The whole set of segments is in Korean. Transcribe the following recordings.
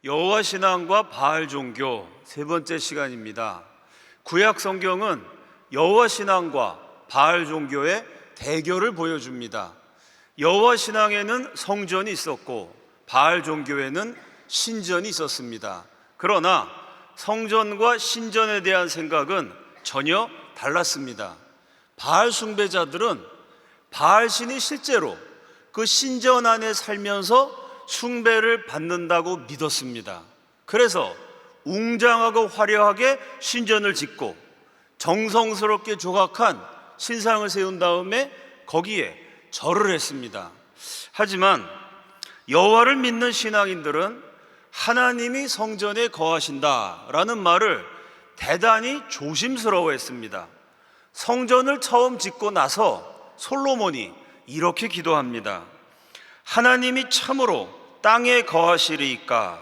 여호와 신앙과 바알 종교 세 번째 시간입니다. 구약 성경은 여호와 신앙과 바알 종교의 대결을 보여줍니다. 여호와 신앙에는 성전이 있었고 바알 종교에는 신전이 있었습니다. 그러나 성전과 신전에 대한 생각은 전혀 달랐습니다. 바알 숭배자들은 바알 신이 실제로 그 신전 안에 살면서 숭배를 받는다고 믿었습니다. 그래서 웅장하고 화려하게 신전을 짓고 정성스럽게 조각한 신상을 세운 다음에 거기에 절을 했습니다. 하지만 여호와를 믿는 신앙인들은 하나님이 성전에 거하신다라는 말을 대단히 조심스러워했습니다. 성전을 처음 짓고 나서 솔로몬이 이렇게 기도합니다. 하나님이 참으로 땅에 거하시리이까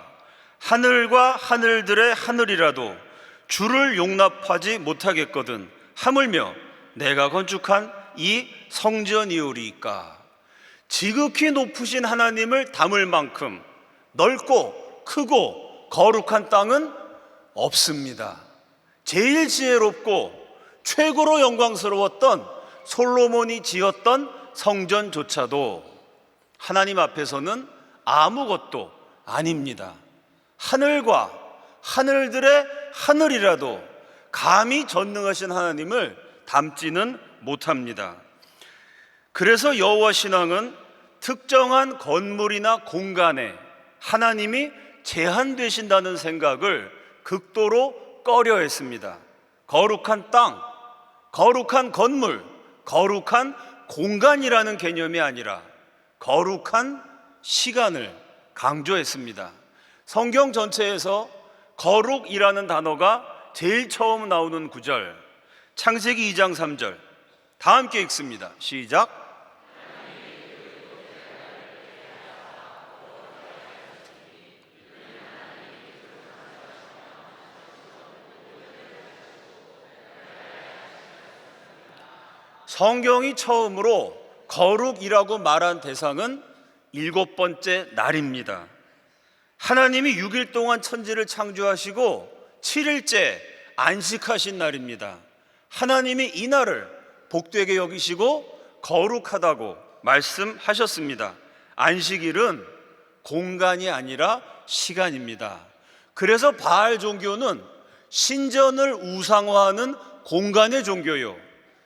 하늘과 하늘들의 하늘이라도 주를 용납하지 못하겠거든 하물며 내가 건축한 이 성전이오리이까. 지극히 높으신 하나님을 담을 만큼 넓고 크고 거룩한 땅은 없습니다. 제일 지혜롭고 최고로 영광스러웠던 솔로몬이 지었던 성전조차도 하나님 앞에서는 아무것도 아닙니다. 하늘과 하늘들의 하늘이라도 감히 전능하신 하나님을 담지는 못합니다. 그래서 여호와 신앙은 특정한 건물이나 공간에 하나님이 제한되신다는 생각을 극도로 꺼려했습니다. 거룩한 땅, 거룩한 건물, 거룩한 공간이라는 개념이 아니라 거룩한 시간을 강조했습니다. 성경 전체에서 거룩이라는 단어가 제일 처음 나오는 구절, 창세기 2장 3절. 다 함께 읽습니다. 시작. 성경이 처음으로 거룩이라고 말한 대상은 7번째 날입니다. 하나님이 6일 동안 천지를 창조하시고 7일째 안식하신 날입니다. 하나님이 이 날을 복되게 여기시고 거룩하다고 말씀하셨습니다. 안식일은 공간이 아니라 시간입니다. 그래서 바알 종교는 신전을 우상화하는 공간의 종교요,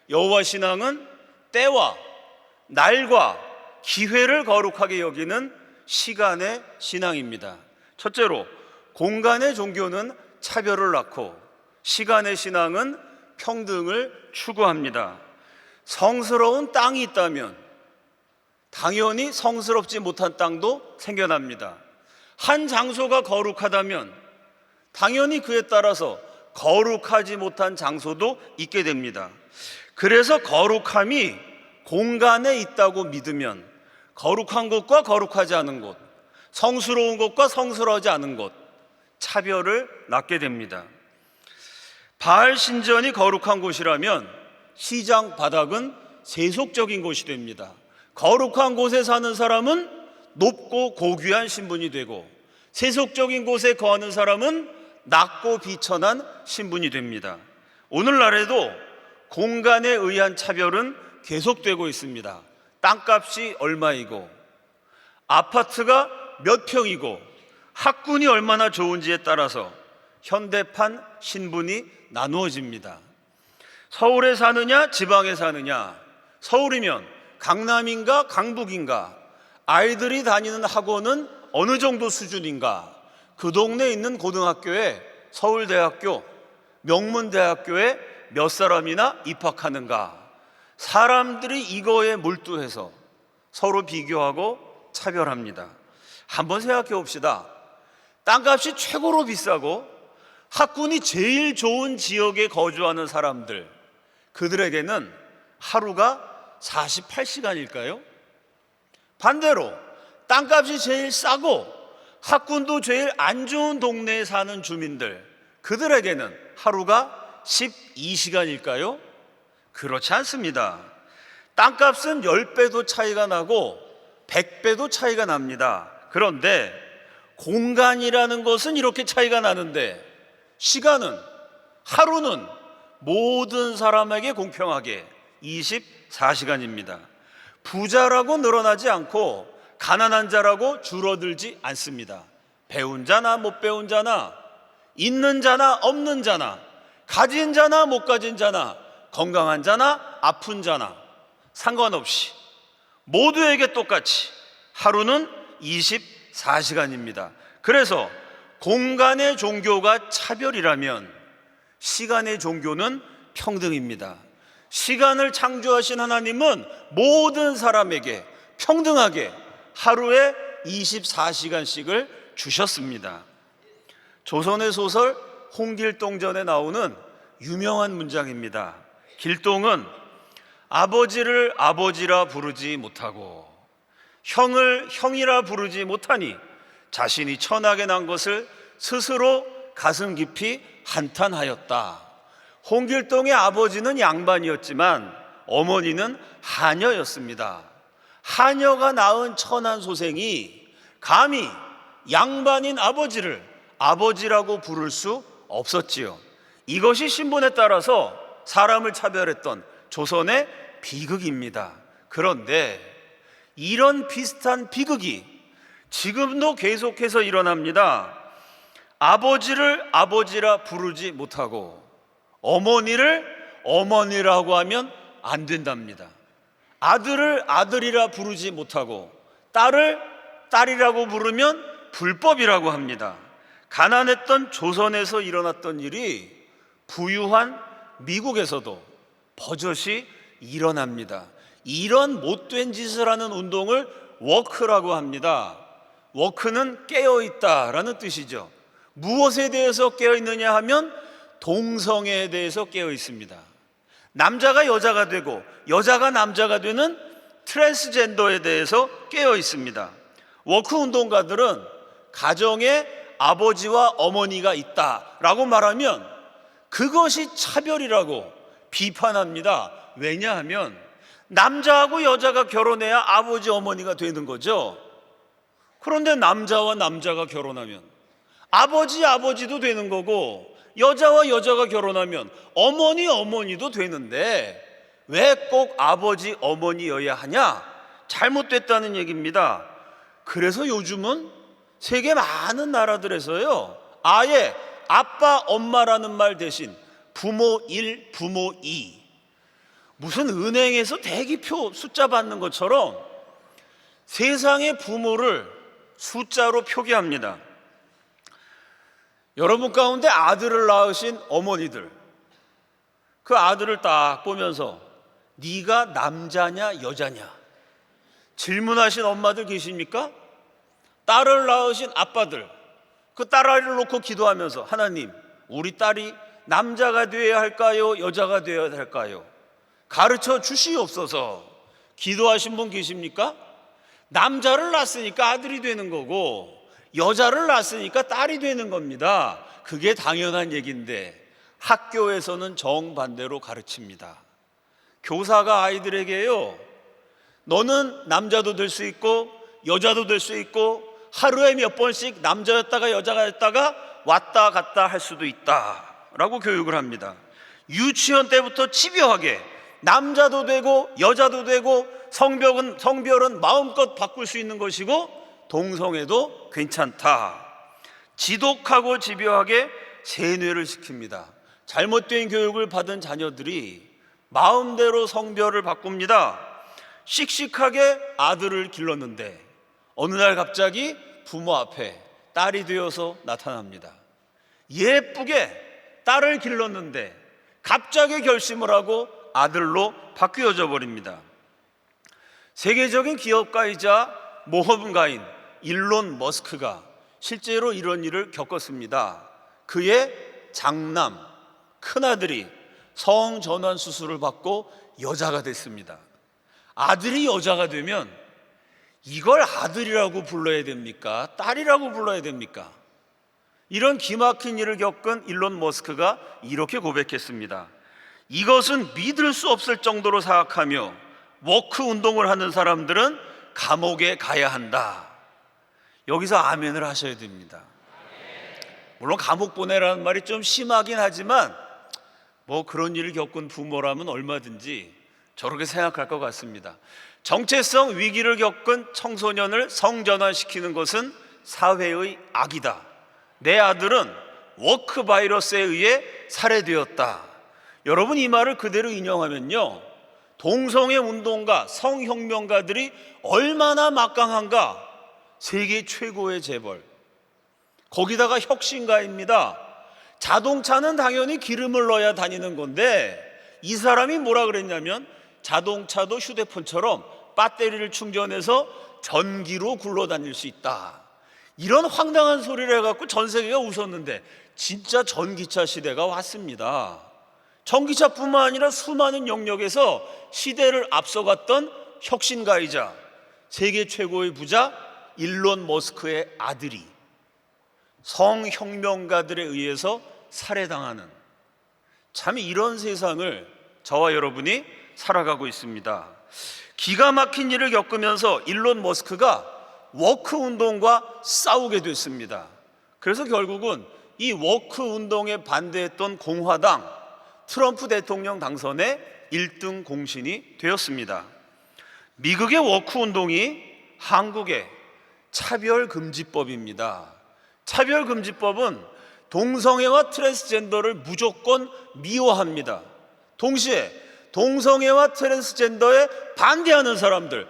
여호와 신앙은 때와 날과 기회를 거룩하게 여기는 시간의 신앙입니다. 첫째로, 공간의 종교는 차별을 낳고 시간의 신앙은 평등을 추구합니다. 성스러운 땅이 있다면 당연히 성스럽지 못한 땅도 생겨납니다. 한 장소가 거룩하다면 당연히 그에 따라서 거룩하지 못한 장소도 있게 됩니다. 그래서 거룩함이 공간에 있다고 믿으면 거룩한 곳과 거룩하지 않은 곳, 성스러운 곳과 성스러워하지 않은 곳, 차별을 낳게 됩니다. 바알 신전이 거룩한 곳이라면 시장 바닥은 세속적인 곳이 됩니다. 거룩한 곳에 사는 사람은 높고 고귀한 신분이 되고 세속적인 곳에 거하는 사람은 낮고 비천한 신분이 됩니다. 오늘날에도 공간에 의한 차별은 계속되고 있습니다. 땅값이 얼마이고 아파트가 몇 평이고 학군이 얼마나 좋은지에 따라서 현대판 신분이 나누어집니다. 서울에 사느냐 지방에 사느냐, 서울이면 강남인가 강북인가, 아이들이 다니는 학원은 어느 정도 수준인가, 그 동네에 있는 고등학교에 서울대학교, 명문대학교에 몇 사람이나 입학하는가, 사람들이 이거에 몰두해서 서로 비교하고 차별합니다. 한번 생각해 봅시다. 땅값이 최고로 비싸고 학군이 제일 좋은 지역에 거주하는 사람들, 그들에게는 하루가 48시간일까요? 반대로 땅값이 제일 싸고 학군도 제일 안 좋은 동네에 사는 주민들, 그들에게는 하루가 12시간일까요? 그렇지 않습니다. 땅값은 10배도 차이가 나고 100배도 차이가 납니다. 그런데 공간이라는 것은 이렇게 차이가 나는데 시간은, 하루는 모든 사람에게 공평하게 24시간입니다. 부자라고 늘어나지 않고 가난한 자라고 줄어들지 않습니다. 배운 자나 못 배운 자나, 있는 자나 없는 자나, 가진 자나 못 가진 자나, 건강한 자나 아픈 자나 상관없이 모두에게 똑같이 하루는 24시간입니다. 그래서 공간의 종교가 차별이라면 시간의 종교는 평등입니다. 시간을 창조하신 하나님은 모든 사람에게 평등하게 하루에 24시간씩을 주셨습니다. 조선의 소설 홍길동전에 나오는 유명한 문장입니다. 길동은 아버지를 아버지라 부르지 못하고 형을 형이라 부르지 못하니 자신이 천하게 난 것을 스스로 가슴 깊이 한탄하였다. 홍길동의 아버지는 양반이었지만 어머니는 하녀였습니다. 하녀가 낳은 천한 소생이 감히 양반인 아버지를 아버지라고 부를 수 없었지요. 이것이 신분에 따라서 사람을 차별했던 조선의 비극입니다. 그런데 이런 비슷한 비극이 지금도 계속해서 일어납니다. 아버지를 아버지라 부르지 못하고 어머니를 어머니라고 하면 안 된답니다. 아들을 아들이라 부르지 못하고 딸을 딸이라고 부르면 불법이라고 합니다. 가난했던 조선에서 일어났던 일이 부유한 미국에서도 버젓이 일어납니다. 이런 못된 짓을 하는 운동을 워크라고 합니다. 워크는 깨어있다라는 뜻이죠. 무엇에 대해서 깨어있느냐 하면 동성애에 대해서 깨어있습니다. 남자가 여자가 되고 여자가 남자가 되는 트랜스젠더에 대해서 깨어있습니다. 워크 운동가들은 가정에 아버지와 어머니가 있다라고 말하면 그것이 차별이라고 비판합니다. 왜냐하면 남자하고 여자가 결혼해야 아버지 어머니가 되는 거죠. 그런데 남자와 남자가 결혼하면 아버지도 되는 거고 여자와 여자가 결혼하면 어머니도 되는데 왜 꼭 아버지 어머니여야 하냐? 잘못됐다는 얘기입니다. 그래서 요즘은 세계 많은 나라들에서요 아예 아빠 엄마라는 말 대신 부모 1, 부모 2, 무슨 은행에서 대기표 숫자 받는 것처럼 세상의 부모를 숫자로 표기합니다. 여러분 가운데 아들을 낳으신 어머니들, 그 아들을 딱 보면서 네가 남자냐 여자냐 질문하신 엄마들 계십니까? 딸을 낳으신 아빠들, 그 딸아이를 놓고 기도하면서 하나님, 우리 딸이 남자가 되어야 할까요? 여자가 되어야 할까요? 가르쳐 주시옵소서. 기도하신 분 계십니까? 남자를 낳았으니까 아들이 되는 거고 여자를 낳았으니까 딸이 되는 겁니다. 그게 당연한 얘기인데 학교에서는 정반대로 가르칩니다. 교사가 아이들에게요, 너는 남자도 될 수 있고 여자도 될 수 있고 하루에 몇 번씩 남자였다가 여자였다가 왔다 갔다 할 수도 있다라고 교육을 합니다. 유치원 때부터 집요하게 남자도 되고 여자도 되고 성별은 마음껏 바꿀 수 있는 것이고 동성애도 괜찮다. 지독하고 집요하게 세뇌를 시킵니다. 잘못된 교육을 받은 자녀들이 마음대로 성별을 바꿉니다. 씩씩하게 아들을 길렀는데 어느 날 갑자기 부모 앞에 딸이 되어서 나타납니다. 예쁘게 딸을 길렀는데 갑자기 결심을 하고 아들로 바뀌어져 버립니다. 세계적인 기업가이자 모험가인 일론 머스크가 실제로 이런 일을 겪었습니다. 그의 장남, 큰아들이 성전환 수술을 받고 여자가 됐습니다. 아들이 여자가 되면 이걸 아들이라고 불러야 됩니까? 딸이라고 불러야 됩니까? 이런 기막힌 일을 겪은 일론 머스크가 이렇게 고백했습니다. 이것은 믿을 수 없을 정도로 사악하며 워크 운동을 하는 사람들은 감옥에 가야 한다. 여기서 아멘을 하셔야 됩니다. 물론 감옥 보내라는 말이 좀 심하긴 하지만 뭐 그런 일을 겪은 부모라면 얼마든지 저렇게 생각할 것 같습니다. 정체성 위기를 겪은 청소년을 성전환시키는 것은 사회의 악이다. 내 아들은 워크 바이러스에 의해 살해되었다. 여러분, 이 말을 그대로 인용하면요, 동성애 운동가, 성혁명가들이 얼마나 막강한가. 세계 최고의 재벌, 거기다가 혁신가입니다. 자동차는 당연히 기름을 넣어야 다니는 건데 이 사람이 뭐라 그랬냐면 자동차도 휴대폰처럼 배터리를 충전해서 전기로 굴러다닐 수 있다. 이런 황당한 소리를 해갖고 전 세계가 웃었는데 진짜 전기차 시대가 왔습니다. 전기차뿐만 아니라 수많은 영역에서 시대를 앞서갔던 혁신가이자 세계 최고의 부자 일론 머스크의 아들이 성혁명가들에 의해서 살해당하는, 참 이런 세상을 저와 여러분이 살아가고 있습니다. 기가 막힌 일을 겪으면서 일론 머스크가 워크 운동과 싸우게 됐습니다. 그래서 결국은 이 워크 운동에 반대했던 공화당 트럼프 대통령 당선의 1등 공신이 되었습니다. 미국의 워크 운동이 한국의 차별금지법입니다. 차별금지법은 동성애와 트랜스젠더를 무조건 미워합니다. 동시에 동성애와 트랜스젠더에 반대하는 사람들,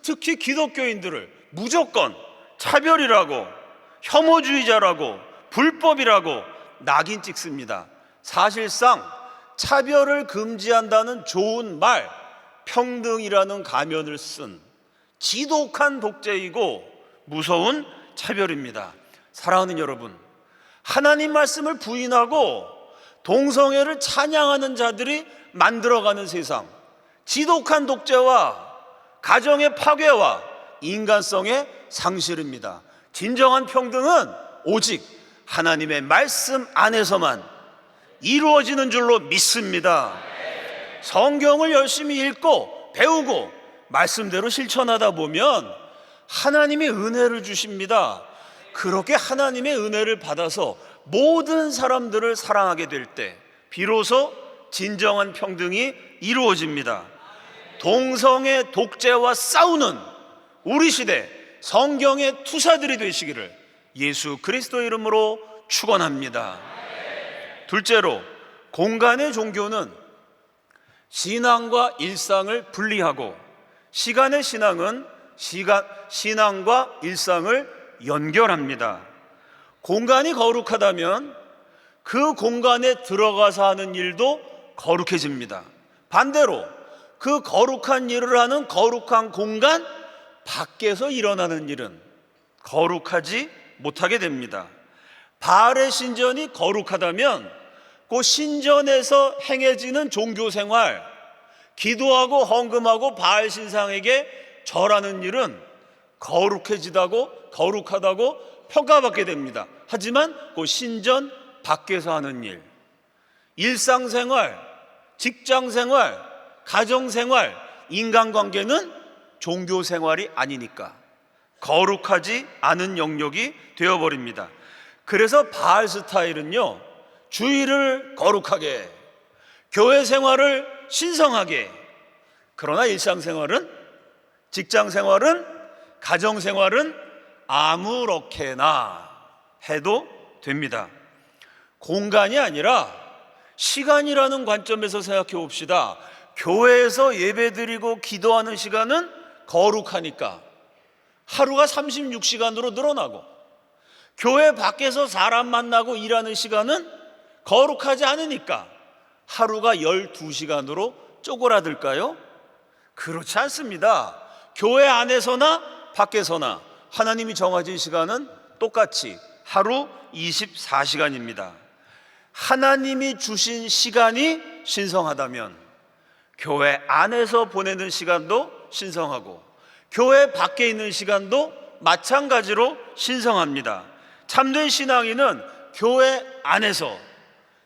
특히 기독교인들을 무조건 차별이라고, 혐오주의자라고, 불법이라고 낙인 찍습니다. 사실상 차별을 금지한다는 좋은 말, 평등이라는 가면을 쓴 지독한 독재이고 무서운 차별입니다. 사랑하는 여러분, 하나님 말씀을 부인하고 동성애를 찬양하는 자들이 만들어가는 세상, 지독한 독재와 가정의 파괴와 인간성의 상실입니다. 진정한 평등은 오직 하나님의 말씀 안에서만 이루어지는 줄로 믿습니다. 성경을 열심히 읽고 배우고 말씀대로 실천하다 보면 하나님이 은혜를 주십니다. 그렇게 하나님의 은혜를 받아서 모든 사람들을 사랑하게 될 때 비로소 진정한 평등이 이루어집니다. 동성애 독재와 싸우는 우리 시대 성경의 투사들이 되시기를 예수 그리스도의 이름으로 축원합니다. 둘째로, 공간의 종교는 신앙과 일상을 분리하고 시간의 신앙은 신앙과 일상을 연결합니다. 공간이 거룩하다면 그 공간에 들어가서 하는 일도 거룩해집니다. 반대로 그 거룩한 일을 하는 거룩한 공간 밖에서 일어나는 일은 거룩하지 못하게 됩니다. 바알의 신전이 거룩하다면 그 신전에서 행해지는 종교생활, 기도하고 헌금하고 바알 신상에게 절하는 일은 거룩하다고 평가받게 됩니다. 하지만 그 신전 밖에서 하는 일, 일상생활, 직장생활, 가정생활, 인간관계는 종교생활이 아니니까 거룩하지 않은 영역이 되어버립니다. 그래서 바알 스타일은요, 주일을 거룩하게, 교회 생활을 신성하게, 그러나 일상생활은, 직장생활은, 가정생활은 아무렇게나 해도 됩니다. 공간이 아니라 시간이라는 관점에서 생각해 봅시다. 교회에서 예배드리고 기도하는 시간은 거룩하니까 하루가 36시간으로 늘어나고, 교회 밖에서 사람 만나고 일하는 시간은 거룩하지 않으니까 하루가 12시간으로 쪼그라들까요? 그렇지 않습니다. 교회 안에서나 밖에서나 하나님이 정하신 시간은 똑같이 하루 24시간입니다. 하나님이 주신 시간이 신성하다면 교회 안에서 보내는 시간도 신성하고 교회 밖에 있는 시간도 마찬가지로 신성합니다. 참된 신앙인은 교회 안에서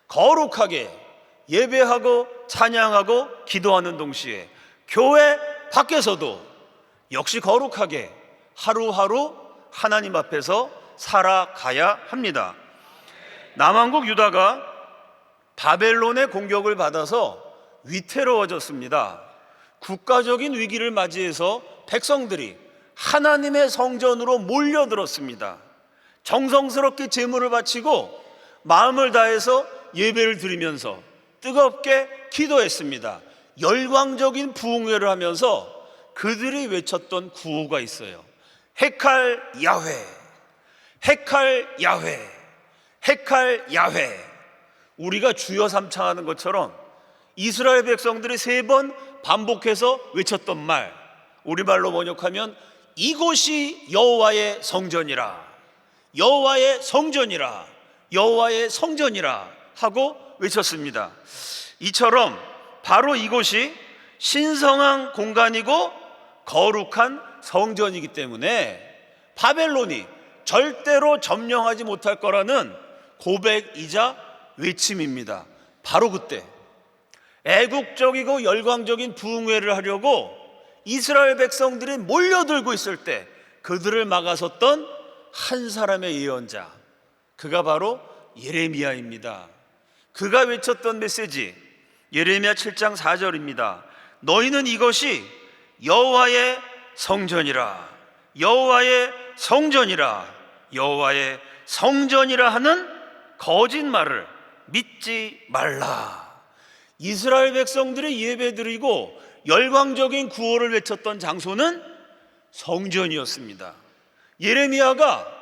거룩하게 예배하고 찬양하고 기도하는 동시에 교회 밖에서도 역시 거룩하게 하루하루 하나님 앞에서 살아가야 합니다. 남왕국 유다가 바벨론의 공격을 받아서 위태로워졌습니다. 국가적인 위기를 맞이해서 백성들이 하나님의 성전으로 몰려들었습니다. 정성스럽게 제물을 바치고 마음을 다해서 예배를 드리면서 뜨겁게 기도했습니다. 열광적인 부흥회를 하면서 그들이 외쳤던 구호가 있어요. 헤칼 야훼, 헤칼 야훼, 헤칼 야훼. 우리가 주여 삼창하는 것처럼 이스라엘 백성들이 3번 반복해서 외쳤던 말, 우리말로 번역하면 이곳이 여호와의 성전이라, 여호와의 성전이라, 여호와의 성전이라 하고 외쳤습니다. 이처럼 바로 이곳이 신성한 공간이고 거룩한 성전이기 때문에 바벨론이 절대로 점령하지 못할 거라는 고백이자 외침입니다. 바로 그때 애국적이고 열광적인 부흥회를 하려고 이스라엘 백성들이 몰려들고 있을 때 그들을 막아섰던 한 사람의 예언자, 그가 바로 예레미야입니다. 그가 외쳤던 메시지, 예레미야 7장 4절입니다. 너희는 이것이 여호와의 성전이라, 여호와의 성전이라, 여호와의 성전이라 하는 거짓말을 믿지 말라. 이스라엘 백성들이 예배드리고 열광적인 구호를 외쳤던 장소는 성전이었습니다. 예레미야가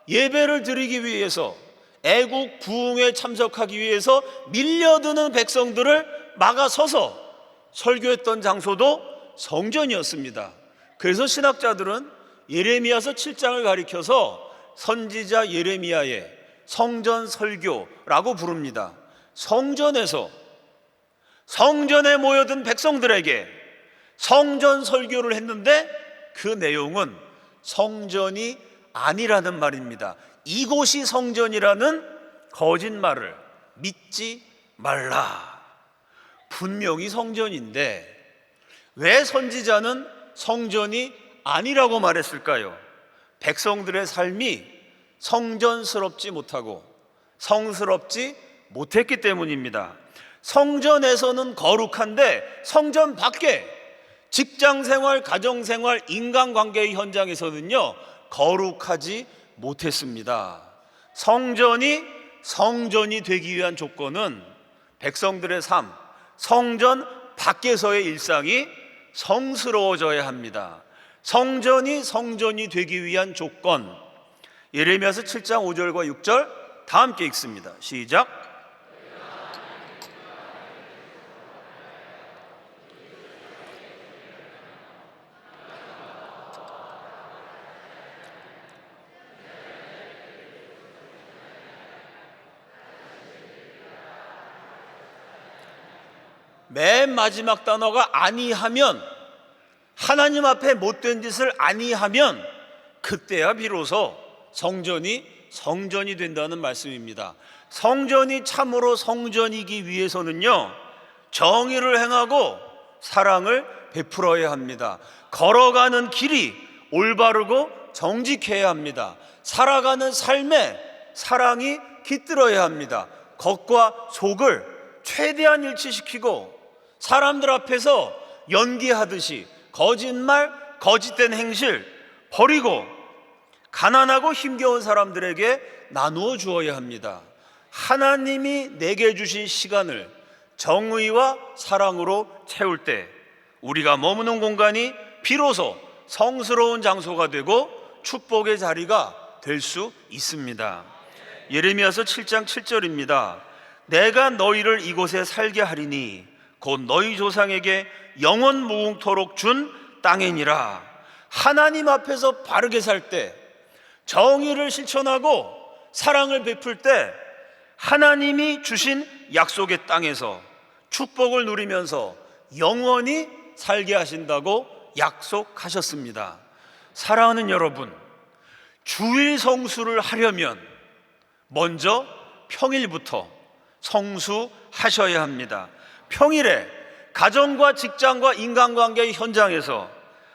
예배를 드리기 위해서, 애국 부흥에 참석하기 위해서 밀려드는 백성들을 막아서서 설교했던 장소도 성전이었습니다. 그래서 신학자들은 예레미야서 7장을 가리켜서 선지자 예레미야의 성전 설교라고 부릅니다. 성전에서 성전에 모여든 백성들에게 성전 설교를 했는데 그 내용은 성전이 아니라는 말입니다. 이곳이 성전이라는 거짓말을 믿지 말라. 분명히 성전인데 왜 선지자는 성전이 아니라고 말했을까요? 백성들의 삶이 성전스럽지 못하고 성스럽지 못했기 때문입니다. 성전에서는 거룩한데 성전 밖에 직장생활, 가정생활, 인간관계의 현장에서는요 거룩하지 못했습니다. 성전이 성전이 되기 위한 조건은 백성들의 삶, 성전 밖에서의 일상이 성스러워져야 합니다. 성전이 성전이 되기 위한 조건, 예레미야서 7장 5절과 6절 다 함께 읽습니다. 시작. 맨 마지막 단어가 아니하면, 하나님 앞에 못된 짓을 아니하면 그때야 비로소 성전이 성전이 된다는 말씀입니다. 성전이 참으로 성전이기 위해서는요 정의를 행하고 사랑을 베풀어야 합니다. 걸어가는 길이 올바르고 정직해야 합니다. 살아가는 삶에 사랑이 깃들어야 합니다. 겉과 속을 최대한 일치시키고 사람들 앞에서 연기하듯이 거짓말, 거짓된 행실 버리고 가난하고 힘겨운 사람들에게 나누어 주어야 합니다. 하나님이 내게 주신 시간을 정의와 사랑으로 채울 때 우리가 머무는 공간이 비로소 성스러운 장소가 되고 축복의 자리가 될 수 있습니다. 예레미야서 7장 7절입니다. 내가 너희를 이곳에 살게 하리니 곧 너희 조상에게 영원 무궁토록 준 땅이니라. 하나님 앞에서 바르게 살 때, 정의를 실천하고 사랑을 베풀 때 하나님이 주신 약속의 땅에서 축복을 누리면서 영원히 살게 하신다고 약속하셨습니다. 사랑하는 여러분, 주일 성수를 하려면 먼저 평일부터 성수하셔야 합니다. 평일에 가정과 직장과 인간관계의 현장에서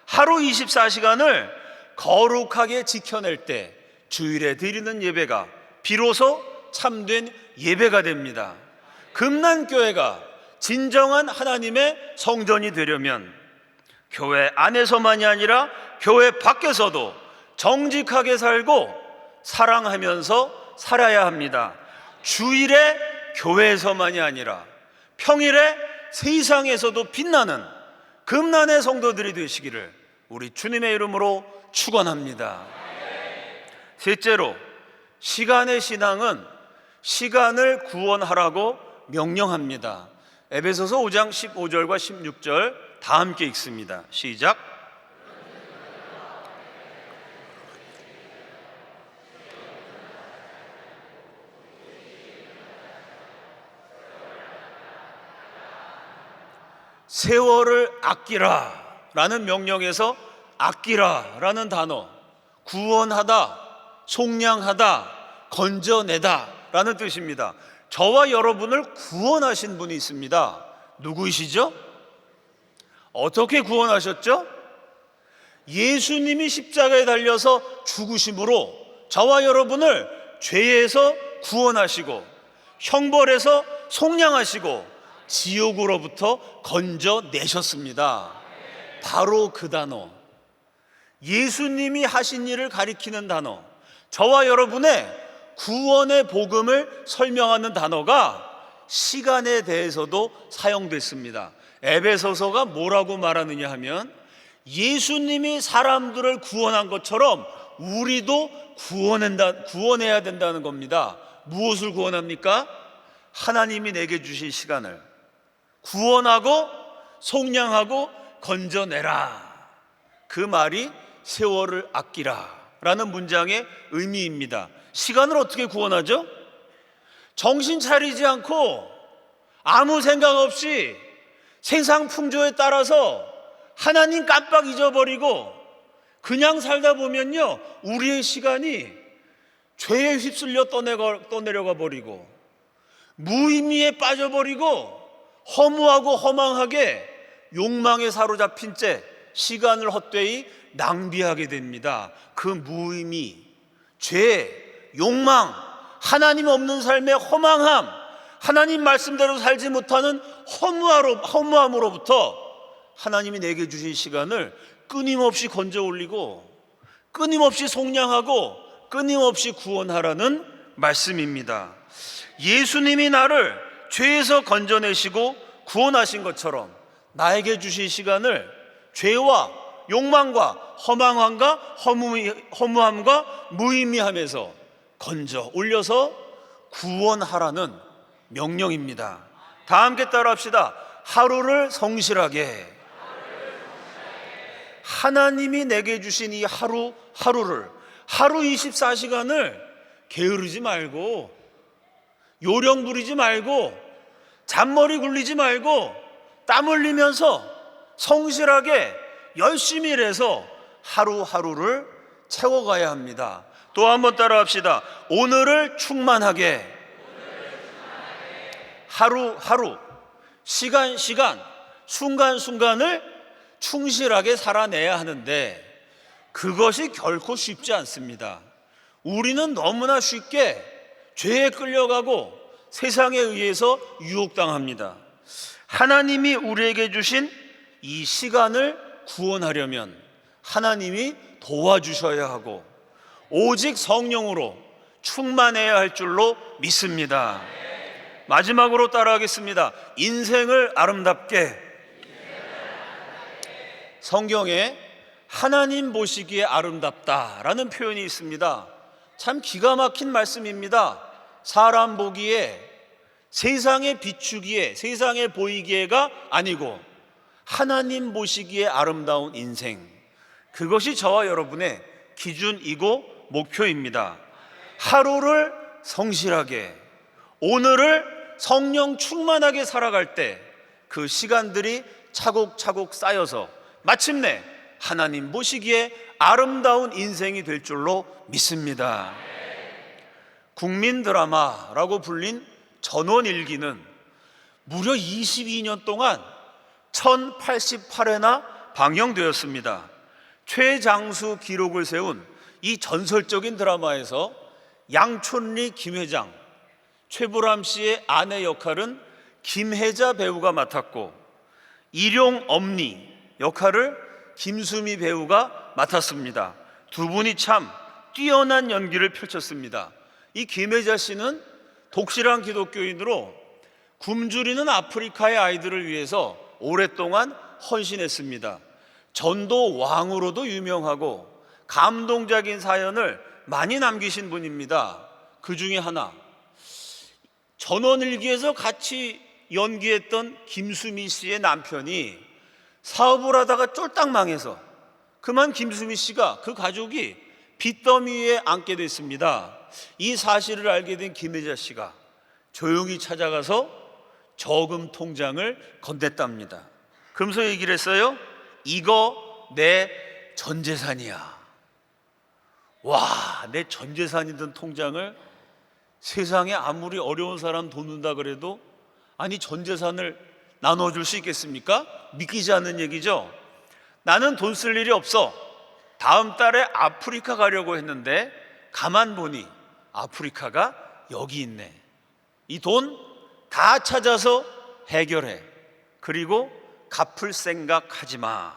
하루 24시간을 거룩하게 지켜낼 때 주일에 드리는 예배가 비로소 참된 예배가 됩니다. 금난교회가 진정한 하나님의 성전이 되려면 교회 안에서만이 아니라 교회 밖에서도 정직하게 살고 사랑하면서 살아야 합니다. 주일에 교회에서만이 아니라 평일에 세상에서도 빛나는 금난의 성도들이 되시기를 우리 주님의 이름으로 축원합니다. 셋째로, 시간의 신앙은 시간을 구원하라고 명령합니다. 에베소서 5장 15절과 16절 다 함께 읽습니다. 시작. 세월을 아끼라 라는 명령에서 아끼라 라는 단어, 구원하다, 속량하다, 건져내다 라는 뜻입니다. 저와 여러분을 구원하신 분이 있습니다. 누구이시죠? 어떻게 구원하셨죠? 예수님이 십자가에 달려서 죽으심으로 저와 여러분을 죄에서 구원하시고 형벌에서 속량하시고 지옥으로부터 건져내셨습니다. 바로 그 단어, 예수님이 하신 일을 가리키는 단어, 저와 여러분의 구원의 복음을 설명하는 단어가 시간에 대해서도 사용됐습니다. 에베소서가 뭐라고 말하느냐 하면 예수님이 사람들을 구원한 것처럼 우리도 구원해야 된다는 겁니다. 무엇을 구원합니까? 하나님이 내게 주신 시간을 구원하고 속량하고 건져내라. 그 말이 세월을 아끼라 라는 문장의 의미입니다. 시간을 어떻게 구원하죠? 정신 차리지 않고 아무 생각 없이 세상 풍조에 따라서 하나님 깜빡 잊어버리고 그냥 살다 보면요, 우리의 시간이 죄에 휩쓸려 떠내려가 버리고 무의미에 빠져버리고 허무하고 허망하게 욕망에 사로잡힌 채 시간을 헛되이 낭비하게 됩니다. 그 무의미, 죄, 욕망, 하나님 없는 삶의 허망함, 하나님 말씀대로 살지 못하는 허무함으로부터 하나님이 내게 주신 시간을 끊임없이 건져 올리고 끊임없이 속량하고 끊임없이 구원하라는 말씀입니다. 예수님이 나를 죄에서 건져내시고 구원하신 것처럼 나에게 주신 시간을 죄와 욕망과 허무함과 무의미함에서 건져 올려서 구원하라는 명령입니다. 다 함께 따라합시다. 하루를 성실하게. 하나님이 내게 주신 이 하루 24시간을 게으르지 말고 요령 부리지 말고 잔머리 굴리지 말고 땀 흘리면서 성실하게 열심히 일해서 하루하루를 채워가야 합니다. 또 한번 따라합시다. 오늘을 충만하게. 하루하루, 시간, 순간순간을 충실하게 살아내야 하는데 그것이 결코 쉽지 않습니다. 우리는 너무나 쉽게 죄에 끌려가고 세상에 의해서 유혹당합니다. 하나님이 우리에게 주신 이 시간을 구원하려면 하나님이 도와주셔야 하고 오직 성령으로 충만해야 할 줄로 믿습니다. 마지막으로 따라하겠습니다. 인생을 아름답게. 성경에 하나님 보시기에 아름답다라는 표현이 있습니다. 참 기가 막힌 말씀입니다. 사람 보기에, 세상에 비추기에, 세상에 보이기에가 아니고 하나님 보시기에 아름다운 인생, 그것이 저와 여러분의 기준이고 목표입니다. 하루를 성실하게, 오늘을 성령 충만하게 살아갈 때 그 시간들이 차곡차곡 쌓여서 마침내 하나님 보시기에 아름다운 인생이 될 줄로 믿습니다. 국민 드라마라고 불린 전원일기는 무려 22년 동안 1088회나 방영되었습니다. 최장수 기록을 세운 이 전설적인 드라마에서 양촌리 김 회장, 최보람 씨의 아내 역할은 김혜자 배우가 맡았고, 일용 엄니 역할을 김수미 배우가 맡았습니다. 두 분이 참 뛰어난 연기를 펼쳤습니다. 이 김혜자 씨는 독실한 기독교인으로 굶주리는 아프리카의 아이들을 위해서 오랫동안 헌신했습니다. 전도 왕으로도 유명하고 감동적인 사연을 많이 남기신 분입니다. 그 중에 하나, 전원일기에서 같이 연기했던 김수미 씨의 남편이 사업을 하다가 쫄딱 망해서 그만 김수미 씨가, 그 가족이 빚더미에 앉게 됐습니다. 이 사실을 알게 된 김혜자 씨가 조용히 찾아가서 저금 통장을 건넸답니다. 그러면서 얘기를 했어요. 이거 내 전재산이야. 와, 내 전재산이던 통장을 세상에 아무리 어려운 사람 돕는다 그래도, 아니 전재산을 나눠줄 수 있겠습니까? 믿기지 않는 얘기죠. 나는 돈 쓸 일이 없어. 다음 달에 아프리카 가려고 했는데 가만 보니 아프리카가 여기 있네. 이 돈 다 찾아서 해결해. 그리고 갚을 생각하지 마.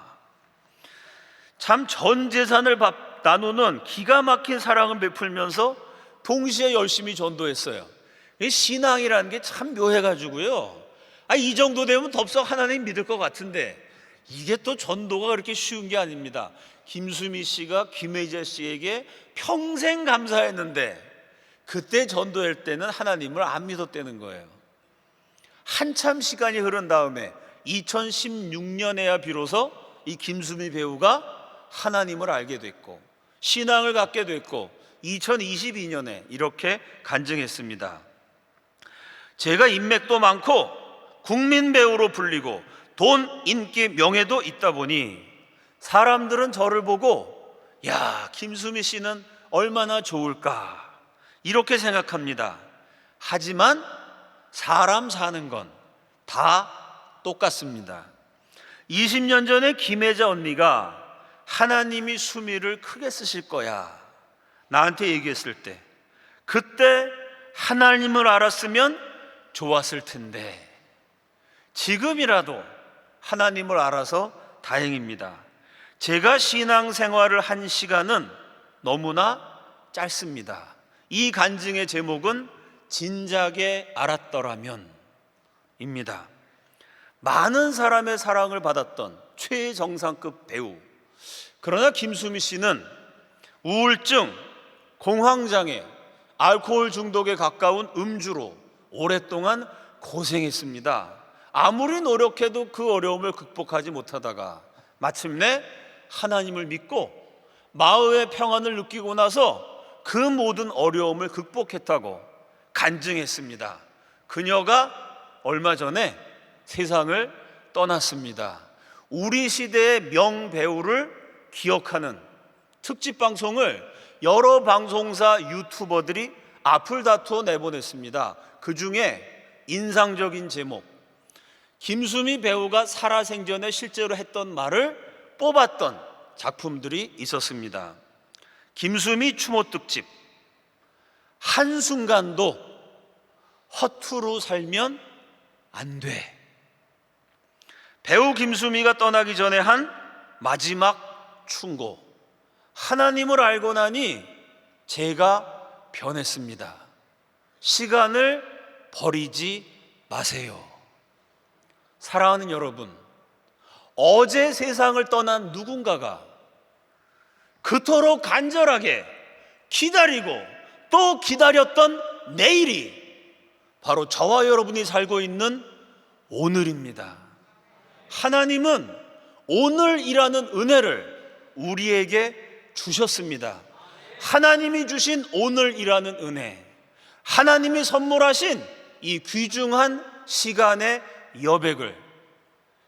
참 전 재산을 나누는 기가 막힌 사랑을 베풀면서 동시에 열심히 전도했어요. 이 신앙이라는 게 참 묘해가지고요. 이 정도 되면 덥석 하나님 믿을 것 같은데 이게 또 전도가 그렇게 쉬운 게 아닙니다. 김수미 씨가 김혜자 씨에게 평생 감사했는데 그때 전도할 때는 하나님을 안 믿었다는 거예요. 한참 시간이 흐른 다음에 2016년에야 비로소 이 김수미 배우가 하나님을 알게 됐고 신앙을 갖게 됐고 2022년에 이렇게 간증했습니다. 제가 인맥도 많고 국민 배우로 불리고 돈, 인기, 명예도 있다 보니 사람들은 저를 보고 야, 김수미 씨는 얼마나 좋을까 이렇게 생각합니다. 하지만 사람 사는 건 다 똑같습니다. 20년 전에 김혜자 언니가 하나님이 수미를 크게 쓰실 거야 나한테 얘기했을 때, 그때 하나님을 알았으면 좋았을 텐데 지금이라도 하나님을 알아서 다행입니다. 제가 신앙생활을 한 시간은 너무나 짧습니다. 이 간증의 제목은 진작에 알았더라면 입니다. 많은 사람의 사랑을 받았던 최정상급 배우, 그러나 김수미 씨는 우울증, 공황장애, 알코올 중독에 가까운 음주로 오랫동안 고생했습니다. 아무리 노력해도 그 어려움을 극복하지 못하다가 마침내 하나님을 믿고 마음의 평안을 느끼고 나서 그 모든 어려움을 극복했다고 간증했습니다. 그녀가 얼마 전에 세상을 떠났습니다. 우리 시대의 명배우를 기억하는 특집 방송을 여러 방송사 유튜버들이 앞을 다투어 내보냈습니다. 그 중에 인상적인 제목, 김수미 배우가 살아생전에 실제로 했던 말을 뽑았던 작품들이 있었습니다. 김수미 추모 특집, 한순간도 허투루 살면 안 돼. 배우 김수미가 떠나기 전에 한 마지막 충고, 하나님을 알고 나니 제가 변했습니다. 시간을 버리지 마세요. 사랑하는 여러분, 어제 세상을 떠난 누군가가 그토록 간절하게 기다리고 또 기다렸던 내일이 바로 저와 여러분이 살고 있는 오늘입니다. 하나님은 오늘이라는 은혜를 우리에게 주셨습니다. 하나님이 주신 오늘이라는 은혜, 하나님이 선물하신 이 귀중한 시간의 여백을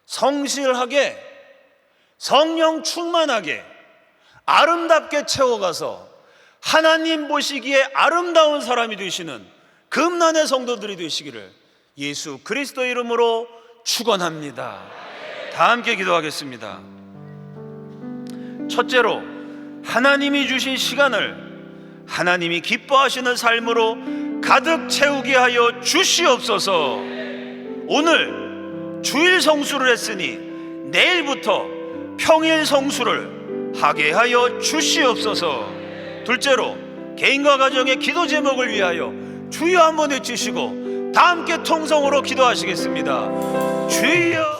성실하게, 성령 충만하게, 아름답게 채워가서 하나님 보시기에 아름다운 사람이 되시는 금난의 성도들이 되시기를 예수 그리스도의 이름으로 축원합니다. 다 함께 기도하겠습니다. 첫째로 하나님이 주신 시간을 하나님이 기뻐하시는 삶으로 가득 채우게 하여 주시옵소서. 오늘 주일 성수를 했으니 내일부터 평일 성수를 하게 하여 주시옵소서. 둘째로 개인과 가정의 기도 제목을 위하여 주여 한번 외치시고 다 함께 통성으로 기도하시겠습니다. 주여.